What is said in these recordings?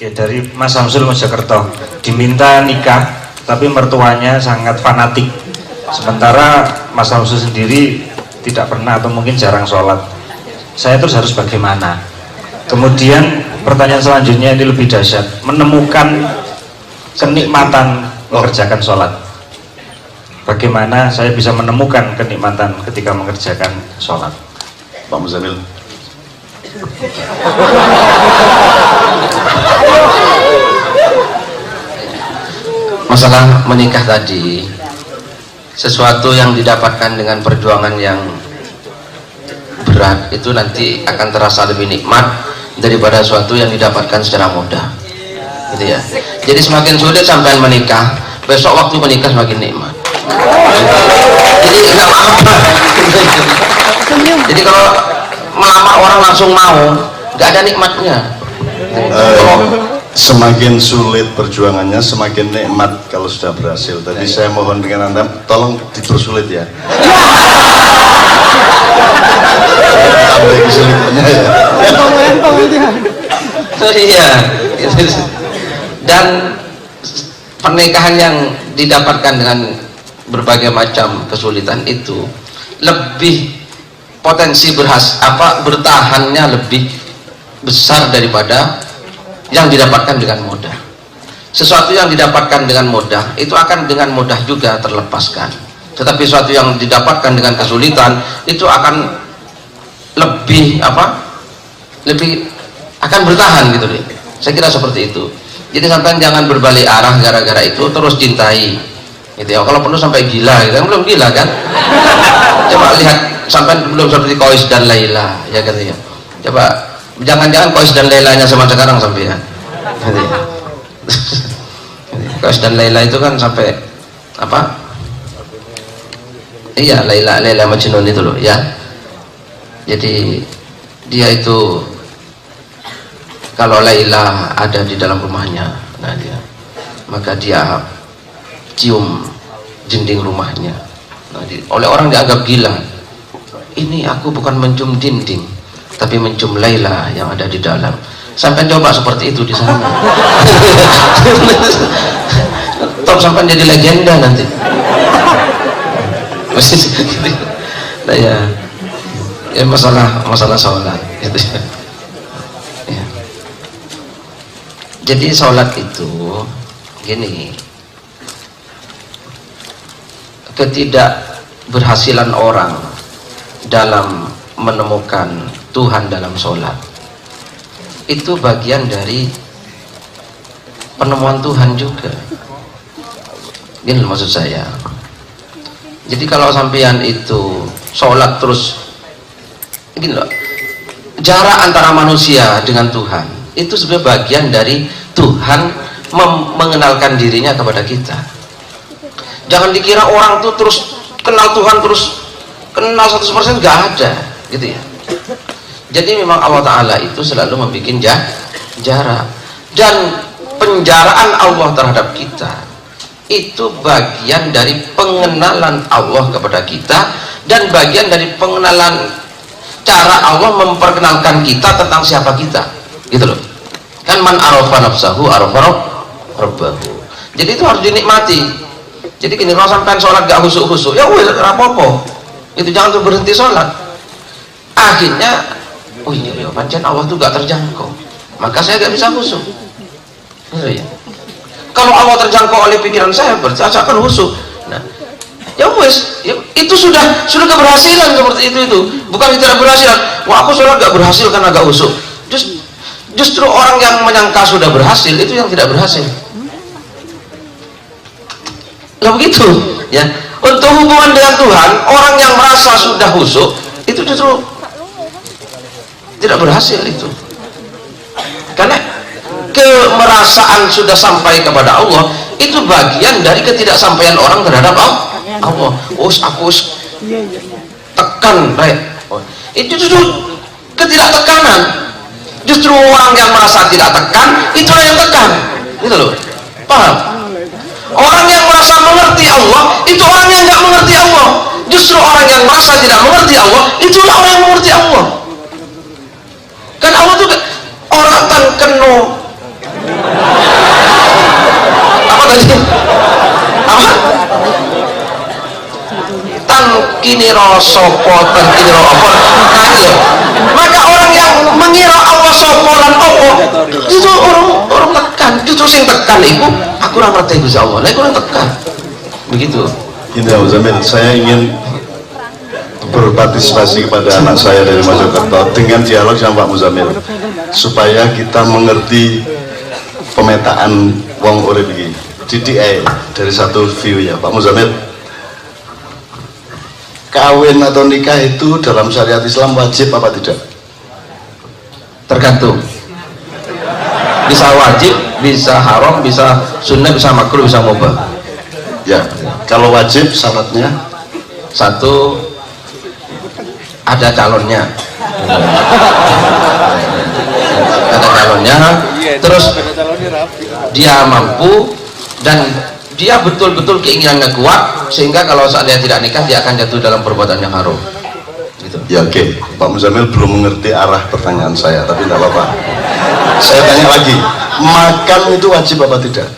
Oke, dari Mas Samsul Mojokerto, diminta nikah tapi mertuanya sangat fanatik, sementara Mas Samsul sendiri tidak pernah atau mungkin jarang sholat. Saya terus harus bagaimana? Kemudian pertanyaan selanjutnya ini lebih dahsyat, menemukan kenikmatan mengerjakan sholat. Bagaimana saya bisa menemukan kenikmatan ketika mengerjakan sholat? Pak Muzamil. Masalah menikah tadi, sesuatu yang didapatkan dengan perjuangan yang berat itu nanti akan terasa lebih nikmat daripada sesuatu yang didapatkan secara mudah, gitu ya. Jadi semakin sulit sampai menikah, besok waktu menikah semakin nikmat. Jadi nggak apa-apa. Jadi kalau melamar orang langsung mau, nggak ada nikmatnya. Semakin sulit perjuangannya, semakin nikmat kalau sudah berhasil. Tadi saya mohon dengan Anda, tolong dipersulit ya. Tambah kesulitannya ya. Iya. Dan pernikahan yang didapatkan dengan berbagai macam kesulitan itu lebih potensi bertahannya lebih besar daripada yang didapatkan dengan mudah. Sesuatu yang didapatkan dengan mudah itu akan dengan mudah juga terlepaskan, tetapi sesuatu yang didapatkan dengan kesulitan itu akan lebih lebih akan bertahan gitu deh. Saya kira seperti itu. Jadi sampai jangan berbalik arah gara-gara itu, terus cintai gitu ya. Kalau perlu sampai gila gitu. Belum gila kan? Coba lihat sampai belum seperti Qais dan Laila ya gitu ya. Coba jangan-jangan Qais dan Lailanya sama sekarang sampai ya. Qais dan Laila itu kan sampai iya, Laila Majnun itu loh ya. Jadi dia itu kalau Laila ada di dalam rumahnya, maka dia cium dinding rumahnya. Oleh orang dianggap gila. Ini aku bukan mencium dinding, tapi mencium Laila yang ada di dalam. Sampai coba seperti itu di sana. Top sampai jadi legenda nanti. Nah ya masalah sholat gitu. Ya. Jadi sholat itu gini, ketidakberhasilan orang dalam menemukan Tuhan dalam sholat itu bagian dari penemuan Tuhan juga. Gini maksud saya. Jadi kalau sampean itu sholat terus gini loh, jarak antara manusia dengan Tuhan itu sebenarnya bagian dari Tuhan mengenalkan dirinya kepada kita. Jangan dikira orang tuh terus kenal Tuhan terus kenal 100%, nggak ada gitu ya. Jadi memang Allah Ta'ala itu selalu membuat jarak, dan penjaraan Allah terhadap kita itu bagian dari pengenalan Allah kepada kita, dan bagian dari pengenalan cara Allah memperkenalkan kita tentang siapa kita gitu loh. Kan man arafa nafsahu arafa rabbahu. Jadi itu harus dinikmati. Jadi gini, kalau sampai sholat gak husuk-husuk ya wes rapopo itu, jangan tuh berhenti sholat. Akhirnya oh iya ya, pancen Allah tuh gak terjangkau, maka saya gak bisa husuk. Ya. Kalau Allah terjangkau oleh pikiran saya, berarti saya akan husuk. Nah ya wes ya, itu sudah keberhasilan seperti itu. Bukan tidak berhasilan, wah aku sholat gak berhasil karena gak husuk. Justru orang yang menyangka sudah berhasil itu yang tidak berhasil. Nah begitu ya. Untuk hubungan dengan Tuhan, orang yang merasa sudah husuk itu justru tidak berhasil itu, karena kemerasaan sudah sampai kepada Allah itu bagian dari ketidaksampaian orang terhadap Allah. Aku tekan baik. Itu justru ketidaktekanan. Justru orang yang merasa tidak tekan itulah yang tekan gitu loh, paham? Orang yang merasa mengerti Allah itu orang yang nggak mengerti Allah. Justru orang yang merasa tidak mengerti Allah itulah orang yang mengerti Allah. Kan Allah tuh orang kan keno Astagfirullahaladzim. Apa? Tan kini sopo tan kini apa? Maka orang yang mengira Allah sopo lan opo itu orang tekan, justru sing tekan itu aku ora ngerti Gusti Allah. Lah iku orang tekan. Begitu. Ini Pak Muzamil, saya ingin berpartisipasi kepada anak saya dari Mojokerto dengan dialog sama Pak Muzamil supaya kita mengerti pemetaan wong urip iki. DDI dari satu view ya Pak Muzamil. Kawin atau nikah itu dalam syariat Islam wajib apa tidak? Tergantung. Bisa wajib, bisa haram, bisa sunnah, bisa makruh, bisa mubah. Ya, kalau wajib syaratnya Satu, ada calonnya. Ada calonnya, terus dia mampu dan dia betul-betul keinginannya kuat sehingga kalau seandainya tidak nikah dia akan jatuh dalam perbuatan yang haram. Gitu. ya oke. Pak Muzamil belum mengerti arah pertanyaan saya, tapi tidak apa-apa. Saya tanya lagi, makan itu wajib apa tidak?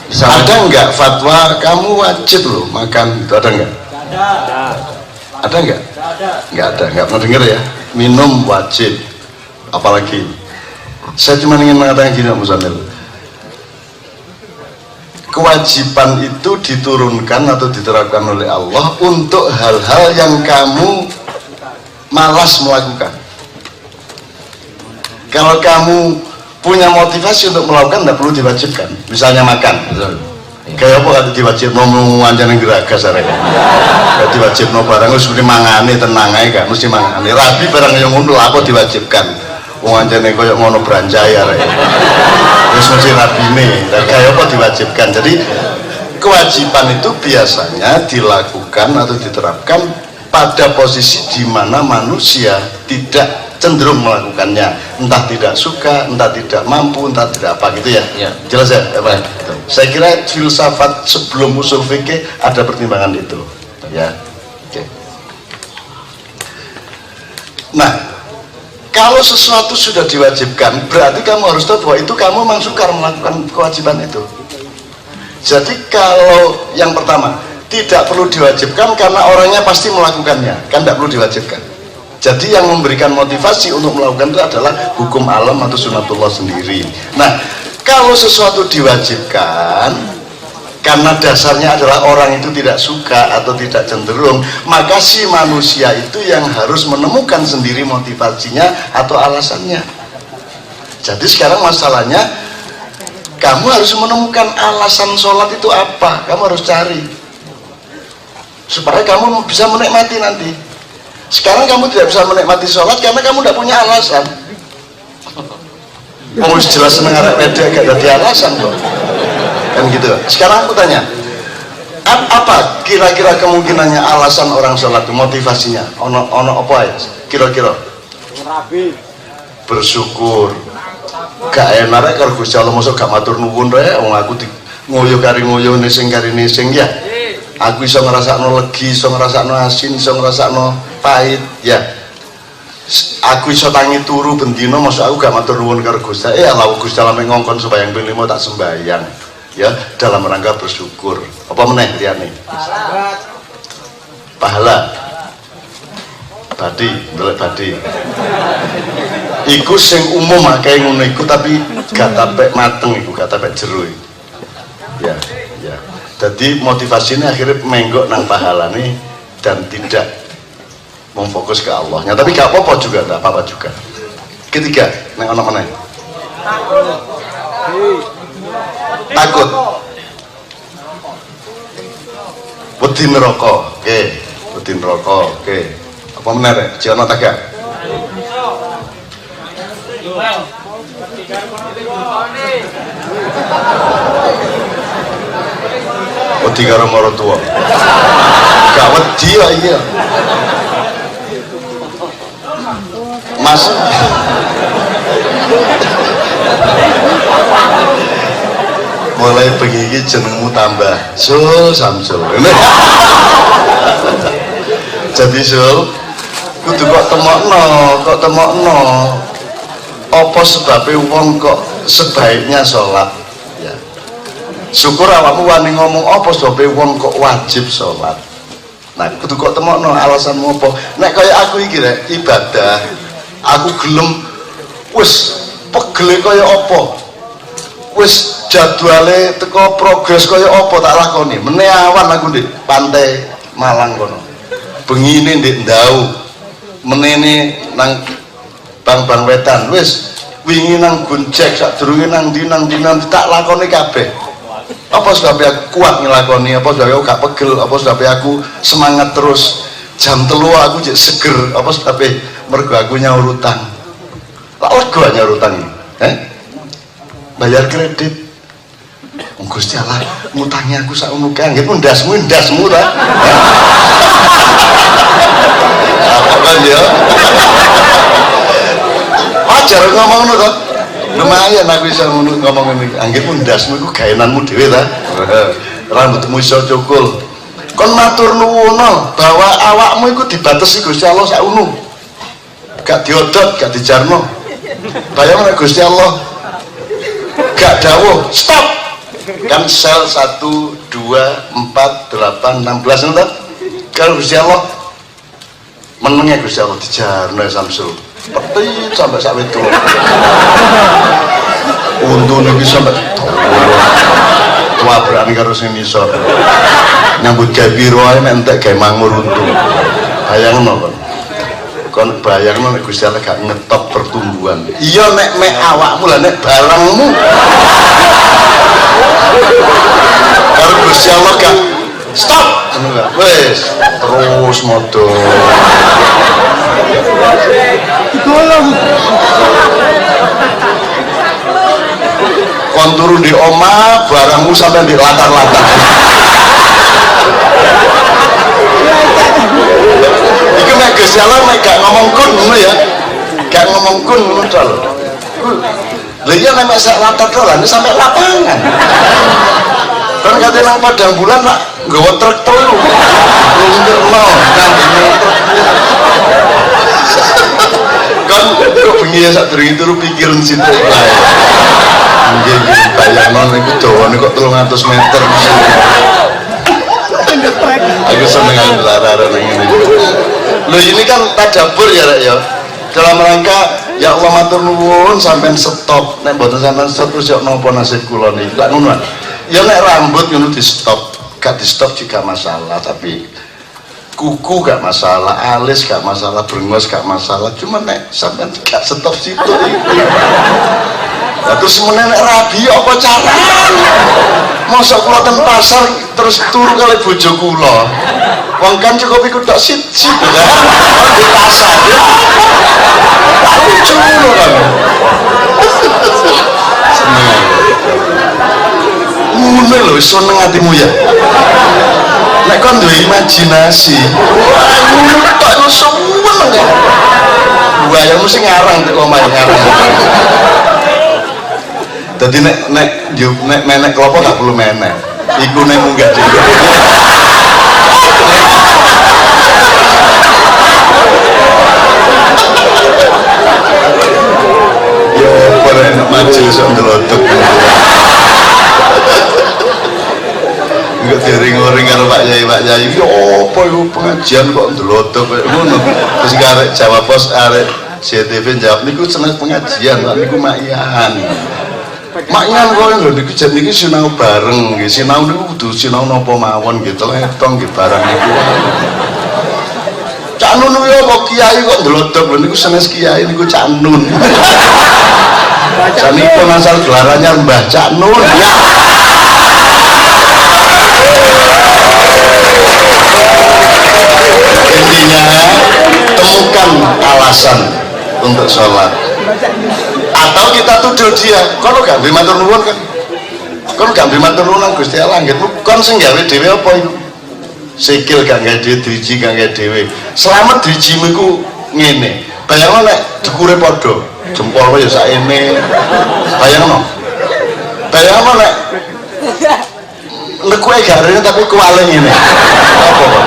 Bisa Ada enggak fatwa kamu wajib loh makan itu, ada enggak? Ada enggak? Enggak ada, enggak pernah dengar ya. Minum wajib, apalagi. Saya cuma ingin mengatakan gini Pak Muzamil, kewajiban itu diturunkan atau diterapkan oleh Allah untuk hal-hal yang kamu malas melakukan. Kalau kamu punya motivasi untuk melakukan, tidak perlu diwajibkan. Misalnya makan, kayak apa kata diwajib mau anjane geragas arek. Kayak diwajib no barang harus mesti mangane tenang ae kan, mesti mangane. Rabi barang yang ngono apa diwajibkan. Wong anjane koyo ngono branjai arek. Wis mesti rabine, kayak apa diwajibkan. Jadi kewajiban itu biasanya dilakukan atau diterapkan pada posisi di mana manusia tidak cenderung melakukannya, entah tidak suka, entah tidak mampu, entah tidak apa gitu ya. Ya. Jelas ya, Pak? Saya kira filsafat sebelum usul fikih ada pertimbangan itu, ya. Oke. Nah, kalau sesuatu sudah diwajibkan, berarti kamu harus tahu bahwa itu kamu memang sukar melakukan kewajiban itu. Jadi kalau yang pertama tidak perlu diwajibkan karena orangnya pasti melakukannya, kan tidak perlu diwajibkan. Jadi yang memberikan motivasi untuk melakukan itu adalah hukum alam atau sunatullah sendiri. Nah, kalau sesuatu diwajibkan karena dasarnya adalah orang itu tidak suka atau tidak cenderung, maka si manusia itu yang harus menemukan sendiri motivasinya atau alasannya. Jadi sekarang masalahnya kamu harus menemukan alasan sholat itu apa, kamu harus cari supaya kamu bisa menikmati nanti. Sekarang kamu tidak bisa menikmati sholat karena kamu tidak punya alasan. Kamu jelas seneng arek wedok gak ada alasan kok. Kan gitu. Sekarang aku tanya, apa kira-kira kemungkinannya alasan orang sholat itu, motivasinya? Ono apa ya? Kira-kira? Bersyukur. Gak enak rek karo Gusti Allah mosok gak matur nuwun rek wong aku ngoyo kari ngoyo nesing kari nesing ya. Aku iso ngrasakno legi, iso ngrasakno asin, iso ngrasakno pahit ya. Aku iso tangi turu bendino, maksud aku gak matur nuwun karo Gusti. Allah Gusti Allah ngongkon supaya yang pilih tak sembahyang ya, dalam rangka bersyukur. Apa meneh liyane? Pahala. Badi, ndelok badi. Iku sing umum akeh ngono iku, tapi gak tapek mateng iku, gak tapek jero iku. Ya, ya. Jadi motivasinya akhirnya menggok nang pahalane dan tidak memfokus ke Allahnya. Tapi gak apa-apa juga, gak apa-apa juga. Ketiga, nang ono meneh. Takut. Wedi neraka. Oke, wedi neraka. Oke. Apa meneh rek? Jono tagak. Wedi karo marang tuwa. Gak wedi ya iya. Mas. Mulai begini jenengmu tambah Sul Samsul. Jadi Sul, kudu kok temokno. Apa sebabnya wong kok sebaiknya sholat? Ya. syukur awakmu wani ngomong apa sebab wong kok wajib sholat. Nah kudu kok temokno alasanmu apa. Nek kaya aku iki rek ibadah aku gelem wis pegel kaya apa, wis jadwale teko progres kaya apa tak lakoni. Meneh awan aku ndek pantai Malang kono, bengine ndek Ndau, menene nang Bang Wetan, wis wingi nang Gunjek, sadurunge nang ndi tak lakoni kabeh. Apa sebab aku kuat ngelakoni, apa sebab aku gak pegel, apa sebab aku semangat terus. Jam 3 aku jek seger, apa sebab mergo aku nyaur utang. Lak lega nyaur utang iki. Bayar kredit. Gusti Allah, ngutangi aku sak ngono kae, nggih ndasmu ta. Apa kan ya? Ajar ngomong ngono to. Lumayan aku bisa ngomong ini. Anggit ndasmu iku gaenanmu dhewe ta. Rambutmu iso cukul. Kon matur nuwun bahwa awakmu iku dibatesi Gusti Allah sak ngono. Gak diodot, gak dijarno. Bayang nek Gusti Allah gak dawuh, stop. Kan sel 1, 2, 4, 8, 16 ngono. Kalau Gusti Allah menenge Gusti Allah dijarno Samsul. Peti sampai sak wit tuwa. Untune iki sampai tua berani karo sing nisor. Nyambut gawe piro ae nek entek gawe mangmur untu. Bayangno kon bayangno nek Gusti Allah gak ngetop pertumbuhan. Iya nek awakmu lah nek barangmu. Kalau Gusti Allah gak stop, wes terus modo. Kon turun di omah, barangmu sampai di latar-latar. Iku nek Gusti Allah nek gak ngomong kun ngono ya. Gak ngomong kun ngono to lho. Lha iya nek sak latar dolan sampai lapangan. Kan kate nang padang bulan nak nggawa truk telu. Lunderno nang kan kok bengi ya sak durung turu pikiran situ ae. Nggih bayangno niku dawane kok 300 meter. Aku seneng lara-lara nang ngene. Lho ini kan tadabbur ya Rek ya. Dalam rangka ya Allah matur nuwun sampean stop. Nek mboten sampean stop terus yo napa nasib kula niki. Lak ngono. Ya nek rambut ngono di stop, gak di stop juga masalah, tapi kuku gak masalah, alis gak masalah, brengos gak masalah. Cuma nek sampean gak stop situ iki. Lah terus meneh nek rabi apa carane? Mosok kula ten pasar terus turu kali bojo kula. Wong kan cukup iku tok siji lho. Di pasar ya. Lucu lho kan. Seneng. Ngono lho seneng atimu ya. Nek kon duwe imajinasi, ngono tok lu seneng kan. Bayangmu sing ngarang tek omah ngarang. Dadi nek menek klopo gak perlu menek. Iku nek munggah dhewe. Yo ora enak majelis sok ndelotok. Enggak diring-ring karo Pak Yai. Yo apa iku pengajian kok ndelotok koyo ngono. Terus arek jawab bos arek CTV jawab niku seneng pengajian, niku makyan. Makyan kok lho niku jan niki sinau bareng nggih. Sinau niku kudu sinau napa mawon nggih, teletong nggih barang niku. Cak Nun kuwi apa kiai kok ndelodok lho niku senes kiai niku Cak Nun. Sanipun asal gelarannya Mbah Cak Nun. Intinya temukan alasan untuk sholat. Atau kita tuduh dia, kalau gak beri matur nuwun kan, kalau gak beri matur nuwun Gusti Allah gitu, kon sing gawe dhewe apa itu? Sikil gak gawe dhewe, driji gak gawe dhewe. Selamat drijimu iku ngene. Bayangno nek dukure padha, jempol ya saene. Bayangno nek nekue gak rene tapi kuwale ngene. Apa kok?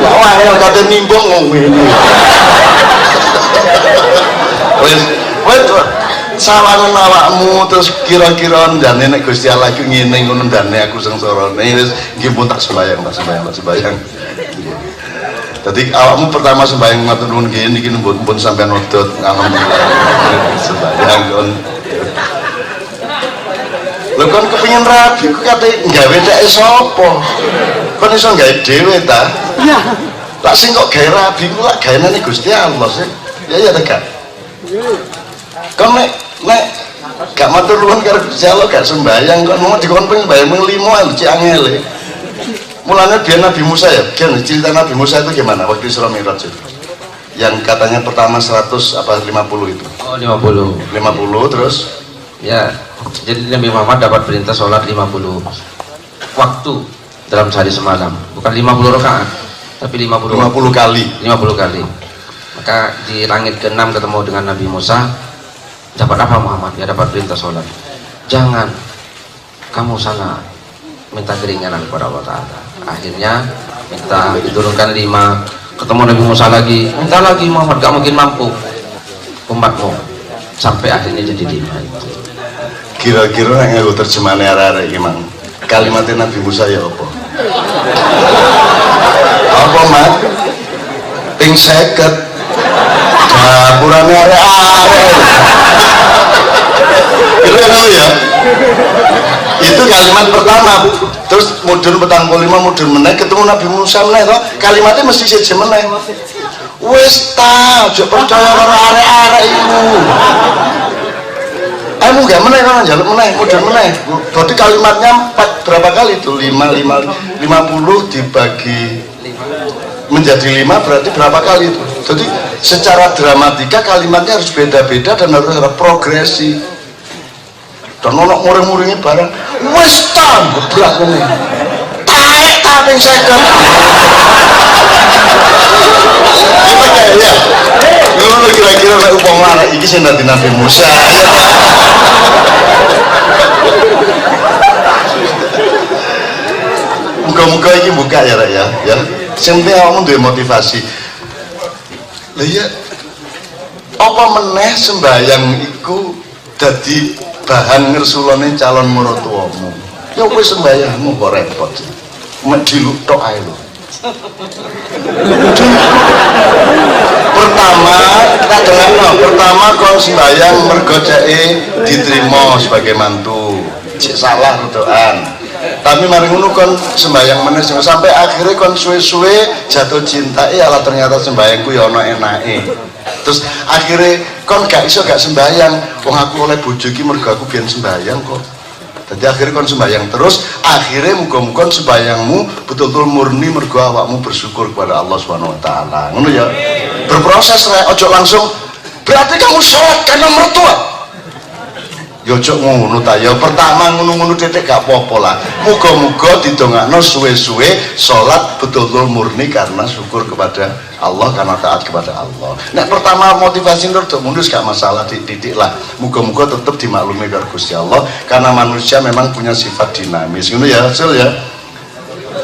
Wah, yang kate nimbang ngene. Wes sawangan awakmu terus kira-kira ndane nek Gusti Allah iku ngene ngono ndane aku sengsara wis nggih pun tak sembayang. Dadi awakmu pertama sembayang matur nuwun nggih niki pun sampean wedot alhamdulillah sembayang kon. Lho kon kepengin rabi ku kate gawe teke sapa? Kon iso gawe dhewe ta? Iya. Lah sing kok gawe rabi ku lak gawenane Gusti Allah sih. Ya tegak. Kon nek gak matur nuwun karo Gusti Allah gak sembayang kon mau dikon pengen bayang mung 5 cek angele. Mulanya biar Nabi Musa ya, cerita Nabi Musa itu gimana waktu Isra Mi'raj itu? Yang katanya pertama 100 apa 50 itu? Oh 50 terus? Ya, jadi Nabi Muhammad dapat perintah sholat 50 waktu dalam sehari semalam, bukan 50 rakaat, tapi 50 kali. Maka di langit ke-6 ketemu dengan Nabi Musa, dapat apa Muhammad? Ya dapat perintah sholat. Jangan kamu sana minta keringanan kepada Allah Ta'ala. Akhirnya minta diturunkan 5, ketemu Nabi Musa lagi, minta lagi Muhammad, gak mungkin mampu umatmu, sampai akhirnya jadi 5 itu. Kira-kira yang aku terjemahnya arah-arah gimana? Kalimatnya Nabi Musa ya apa? Apa mat? Ping 50 dapurannya arah-arah. Kira-kira ya? Itu kalimat pertama. Terus mudun 45 mudun meneh ketemu Nabi Musa meneh toh kalimatnya mesti siji meneh. Wis ta, aja percaya karo arek-arek iku. Kamu gak meneh kan njaluk meneh, mudun meneh. Berarti kalimatnya berapa kali itu? 50 dibagi menjadi 5 berarti berapa kali itu? Jadi secara dramatika kalimatnya harus beda-beda dan harus ada progresi. Dan ono muring-muringi barang wis ta gebrak ngene taek tapi seket kita kayak ya ngono kira-kira nek umpama iki sing dadi Nabi Musa muga-muga iki buka ya Rek ya sing penting awakmu duwe motivasi lha ya apa meneh sembayang iku dadi bahan ngersulane calon mertuamu ya wis sembayangmu kok repot mek dilutok ae lho pertama kon sembayang mergo ceke diterima sebagai mantu cek salah rudokan tapi mari ngono kon sembayang meneh sampai akhirnya kon suwe-suwe jatuh cinta ala ternyata sembayangku ya ana enake terus akhirnya kon gak iso gak sembayang wong aku oleh bojo iki mergo aku biyen sembayang kok jadi akhirnya kon sembayang terus akhirnya muga-muga sembayangmu betul-betul murni mergo awakmu bersyukur kepada Allah Subhanahu wa taala ngono ya berproses rek ojo langsung berarti kamu sholat karena mertua ya ojo ngono ta ya pertama ngono-ngono titik gak apa-apa lah muga-muga didongakno suwe-suwe sholat betul-betul murni karena syukur kepada Allah karena taat kepada Allah. Nek pertama motivasi untuk mundus gak masalah titik lah. Muga-muga tetap dimaklumi dari Gusti Allah karena manusia memang punya sifat dinamis. Ngono ya, Sul ya.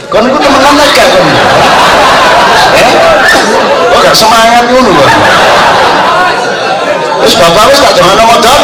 Kon iku temenan gak kon? Oh gak semangat ngono lho. Wis bapak wis tak jangan modal.